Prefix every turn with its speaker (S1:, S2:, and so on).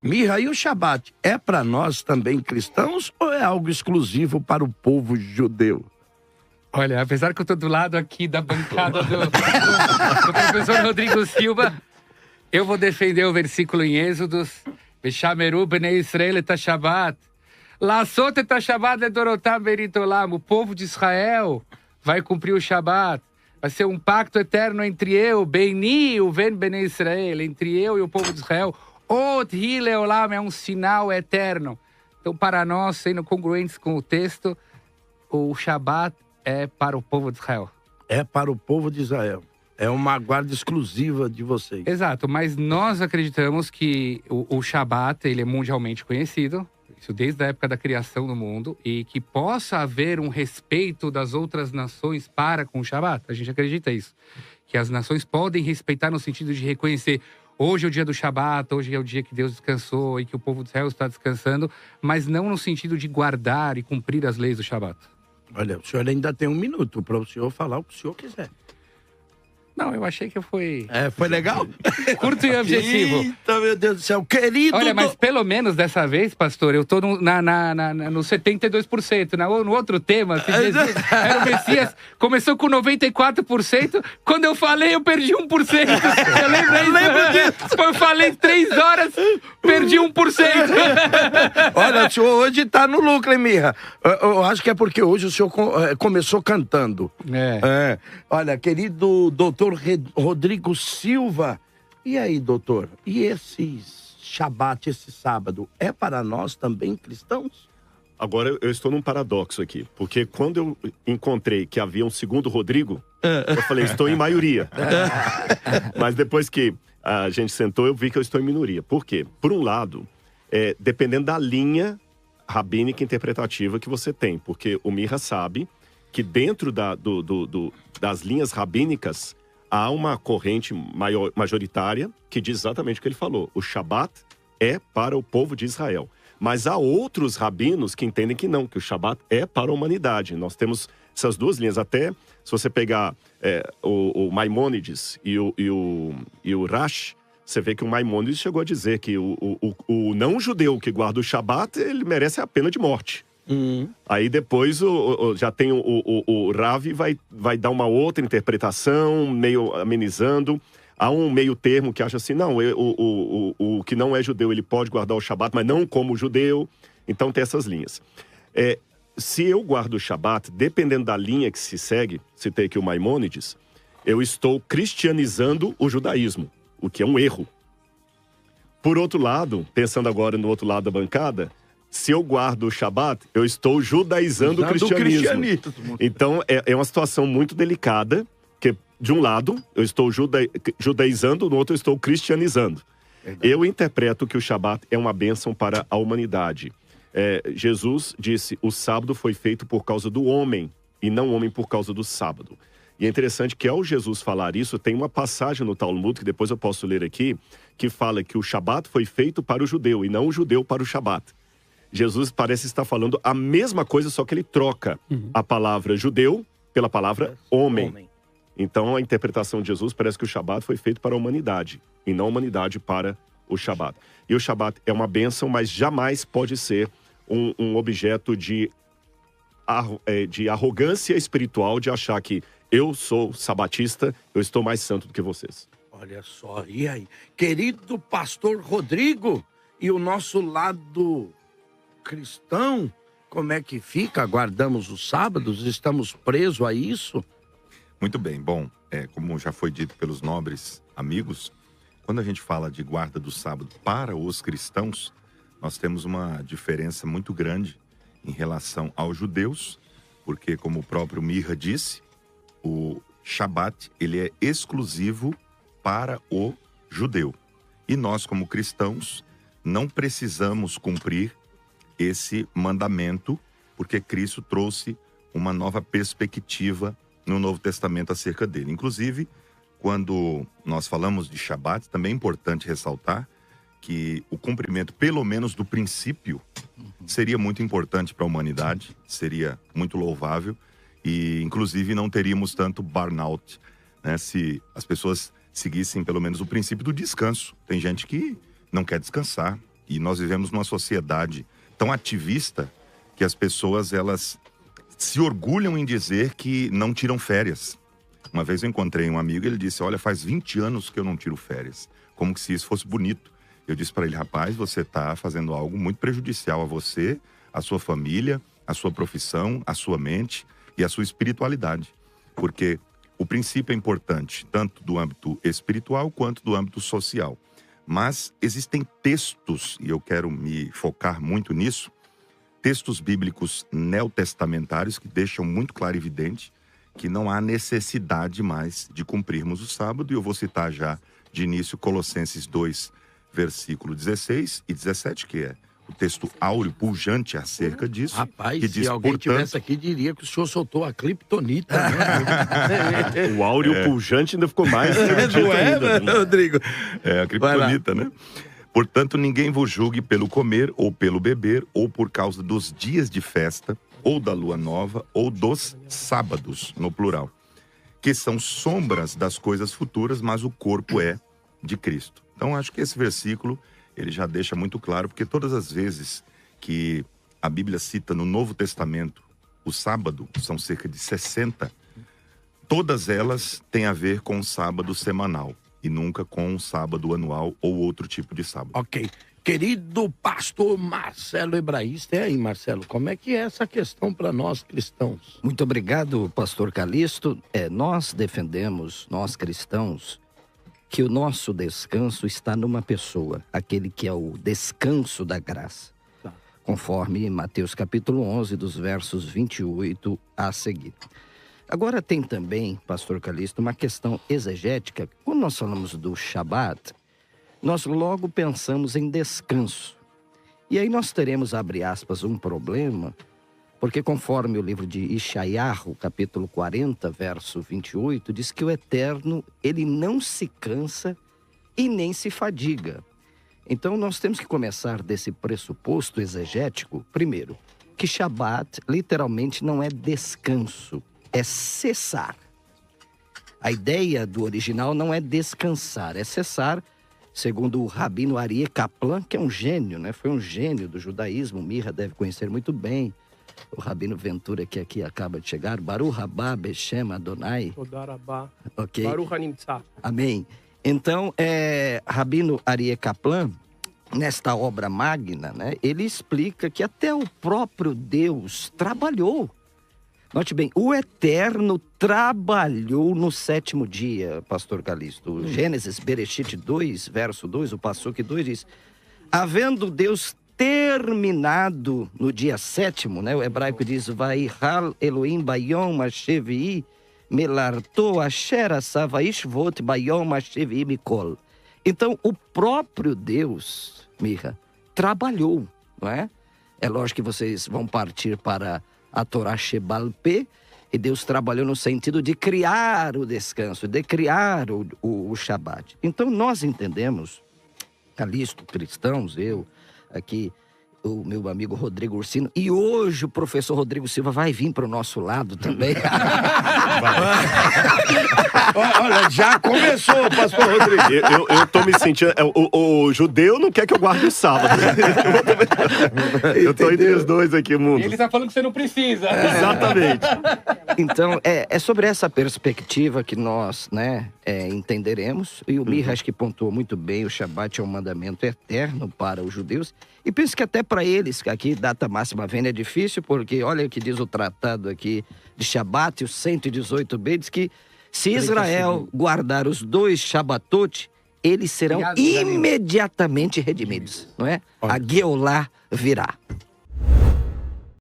S1: Mirra, e o Shabat é para nós também cristãos ou é algo exclusivo para o povo judeu?
S2: Olha, apesar que eu tô do lado aqui da bancada do professor Rodrigo Silva, eu vou defender o versículo em Êxodos. Veshameru bnei Israel et Shabbat. Lasot et Shabbat ledorotam beritolam. O povo de Israel vai cumprir o Shabat. Vai ser um pacto eterno entre eu, Beini, o Ven bnei Israel, entre eu e o povo de Israel. Ot hi leolam é um sinal eterno. Então, para nós, sendo congruentes com o texto, o Shabat é para o povo de Israel.
S1: É para o povo de Israel. É uma guarda exclusiva de vocês.
S2: Exato, mas nós acreditamos que o Shabat, ele é mundialmente conhecido, isso desde a época da criação do mundo, e que possa haver um respeito das outras nações para com o Shabat. A gente acredita isso. Que as nações podem respeitar no sentido de reconhecer hoje é o dia do Shabat, hoje é o dia que Deus descansou e que o povo de Israel está descansando, mas não no sentido de guardar e cumprir as leis do Shabat.
S1: Olha, o senhor ainda tem 1 minuto para o senhor falar o que o senhor quiser.
S2: Não, eu achei que foi...
S1: Foi legal?
S2: Curto e objetivo.
S1: Eita, meu Deus do céu, querido...
S2: Olha, mas pelo menos dessa vez, pastor, eu tô no 72%. No outro tema, se Jesus era o Messias, começou com 94%. Quando eu falei, eu perdi 1%. Você lembra isso? Eu lembro disso. Eu falei 3 horas, perdi 1%.
S1: Olha, o senhor hoje tá no lucro, hein, Mirra? Eu acho que é porque hoje o senhor começou cantando. Olha, querido doutor Rodrigo Silva. E aí, doutor? E esse Shabat, esse sábado, é para nós também cristãos?
S3: Agora eu estou num paradoxo aqui, porque quando eu encontrei que havia um segundo Rodrigo, eu falei, estou em maioria. Mas depois que a gente sentou, eu vi que eu estou em minoria. Por quê? Por um lado, dependendo da linha rabínica interpretativa que você tem, porque o Mirra sabe que dentro das linhas rabínicas há uma corrente majoritária que diz exatamente o que ele falou. O Shabat é para o povo de Israel. Mas há outros rabinos que entendem que não, que o Shabat é para a humanidade. Nós temos essas duas linhas. Até se você pegar o Maimônides e o Rashi, você vê que o Maimônides chegou a dizer que o não-judeu que guarda o Shabat, ele merece a pena de morte. Aí depois já tem o Ravi vai dar uma outra interpretação, meio amenizando. Há um meio termo que acha assim, não, o que não é judeu, ele pode guardar o Shabat, mas não como judeu. Então tem essas linhas. Se eu guardo o Shabat, dependendo da linha que se segue, citei aqui o Maimônides, eu estou cristianizando o judaísmo, o que é um erro. Por outro lado, pensando agora no outro lado da bancada, se eu guardo o Shabat, eu estou judaizando o cristianismo. Então, é uma situação muito delicada, que de um lado, eu estou judaizando, no outro eu estou cristianizando. Eu interpreto que o Shabat é uma bênção para a humanidade. Jesus disse, o sábado foi feito por causa do homem, e não o homem por causa do sábado. E é interessante que ao Jesus falar isso, tem uma passagem no Talmud, que depois eu posso ler aqui, que fala que o Shabat foi feito para o judeu, e não o judeu para o Shabat. Jesus parece estar falando a mesma coisa, só que ele troca a palavra judeu pela palavra homem. Então, a interpretação de Jesus parece que o Shabat foi feito para a humanidade, e não a humanidade para o Shabat. E o Shabat é uma bênção, mas jamais pode ser um objeto de arrogância espiritual, de achar que eu sou sabatista, eu estou mais santo do que vocês.
S1: Olha só, e aí? Querido pastor Rodrigo, e o nosso lado cristão, como é que fica? Guardamos os sábados? Estamos presos a isso?
S4: Muito bem. Bom, como já foi dito pelos nobres amigos, quando a gente fala de guarda do sábado para os cristãos, nós temos uma diferença muito grande em relação aos judeus, porque, como o próprio Mirra disse, o Shabat, ele é exclusivo para o judeu. E nós, como cristãos, não precisamos cumprir esse mandamento, porque Cristo trouxe uma nova perspectiva no Novo Testamento acerca dele. Inclusive, quando nós falamos de Shabat, também é importante ressaltar que o cumprimento, pelo menos do princípio, seria muito importante para a humanidade, seria muito louvável e, inclusive, não teríamos tanto burnout, né, se as pessoas seguissem pelo menos o princípio do descanso. Tem gente que não quer descansar E nós vivemos numa sociedade tão ativista que as pessoas, elas se orgulham em dizer que não tiram férias. Uma vez eu encontrei um amigo e ele disse, olha, faz 20 anos que eu não tiro férias. Como que se isso fosse bonito. Eu disse para ele, rapaz, você está fazendo algo muito prejudicial a você, a sua família, a sua profissão, a sua mente e a sua espiritualidade. Porque o princípio é importante, tanto do âmbito espiritual quanto do âmbito social. Mas existem textos, e eu quero me focar muito nisso, textos bíblicos neotestamentários que deixam muito claro e evidente que não há necessidade mais de cumprirmos o sábado. E eu vou citar já de início Colossenses 2, versículo 16 e 17, que é o texto áureo, pujante acerca disso.
S1: Rapaz,
S4: que
S1: se
S4: diz,
S1: alguém
S4: portanto...
S1: tivesse aqui, diria que o senhor soltou a criptonita.
S3: O áureo pujante ainda ficou mais.
S1: Não é, Rodrigo?
S4: É a criptonita, né? Portanto, ninguém vos julgue pelo comer ou pelo beber, ou por causa dos dias de festa, ou da lua nova, ou dos sábados, no plural, que são sombras das coisas futuras, mas o corpo é de Cristo. Então, acho que esse versículo, ele já deixa muito claro, porque todas as vezes que a Bíblia cita no Novo Testamento o sábado, são cerca de 60, todas elas têm a ver com o sábado semanal, e nunca com um sábado anual ou outro tipo de sábado.
S1: Ok. Querido pastor Marcelo Hebraísta, e aí, Marcelo, como é que é essa questão para nós cristãos?
S5: Muito obrigado, pastor Calixto. Nós defendemos, nós cristãos, que o nosso descanso está numa pessoa, aquele que é o descanso da graça, conforme Mateus capítulo 11, dos versos 28 a seguir. Agora tem também, pastor Calixto, uma questão exegética. Quando nós falamos do Shabat, nós logo pensamos em descanso. E aí nós teremos, abre aspas, um problema, porque conforme o livro de Ishaiahu, capítulo 40, verso 28, diz que o Eterno, ele não se cansa e nem se fadiga. Então nós temos que começar desse pressuposto exegético, primeiro, que Shabat literalmente não é descanso, é cessar. A ideia do original não é descansar, é cessar, segundo o rabino Aryeh Kaplan, que é um gênio, né? Foi um gênio do judaísmo, Mirra deve conhecer muito bem. O rabino Ventura, que aqui acaba de chegar, Baruch Haba Beshem Adonai.
S6: Toda rabá.
S5: Ok.
S6: Baruch Hanimtza.
S5: Amém. Então, rabino Aryeh Kaplan, nesta obra magna, né? Ele explica que até o próprio Deus trabalhou. Note bem, o Eterno trabalhou no 7º dia, pastor Calixto. Gênesis, Bereshit 2, verso 2, o Passuque 2 diz, havendo Deus terminado no dia 7º, né? O hebraico diz, Vaihal Elohim Bayom Hashevi'i Melarto Asher Asav Vaishvot Bayom Hashevi'i Mikol. Então, o próprio Deus, Mirra, trabalhou, não é? É lógico que vocês vão partir para a Torá Shebal Peh, e Deus trabalhou no sentido de criar o descanso, de criar o Shabat. Então nós entendemos, Calixto, cristãos, eu, aqui, o meu amigo Rodrigo Ursino, e hoje o professor Rodrigo Silva vai vir para o nosso lado também.
S1: Olha, já começou, pastor Rodrigo.
S3: Eu tô me sentindo... O judeu não quer que eu guarde o sábado. Eu tô entre os dois aqui, mundo.
S2: Ele tá falando que você não precisa.
S3: Exatamente.
S5: Então, é sobre essa perspectiva que nós, né, entenderemos. E o Mirra, acho que pontuou muito bem, o Shabat é um mandamento eterno para os judeus. E penso que até para eles, que aqui data máxima vem é difícil, porque olha o que diz o tratado aqui de Shabat, o 118b, diz que se Israel guardar os 2 Shabatot, eles serão imediatamente redimidos, não é? A Geolá virá.